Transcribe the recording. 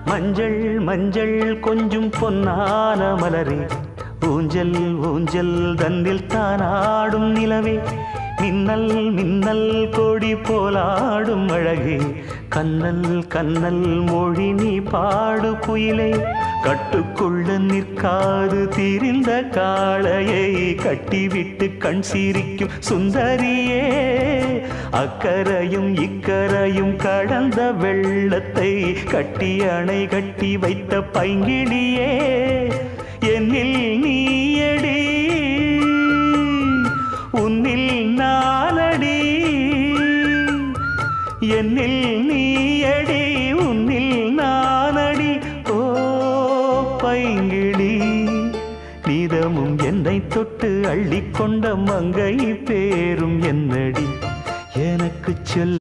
மஞ்சள் மஞ்சள் கொஞ்சம் பொன்னான மலரே, ஊஞ்சல் ஊஞ்சல் தந்தில் தானாடும் நிலவே, மின்னல் மின்னல் கொடி போலாடும் அழகே, கண்ணல் கண்ணல் மொழி நீ பாடு குயிலே, கட்டுக்குள்ள நிற்காது தீரிந்த காளையை கட்டிவிட்டு கண் சிரிக்கும் சுந்தரியே, அக்கரையும் இக்கரையும் கடந்த வெள்ளத்தை கட்டி அணை கட்டி வைத்த பைங்கிளியே, என்னில் நீயடி உன்னில் நானடி, என்னில் நீயடி உன்னில் நானடி. ஓ பைங்கிளி, நீதமும் என்னை தொட்டு அள்ளிக்கொண்ட மங்கை பேரும் என்னடி எனக்கு சொல்.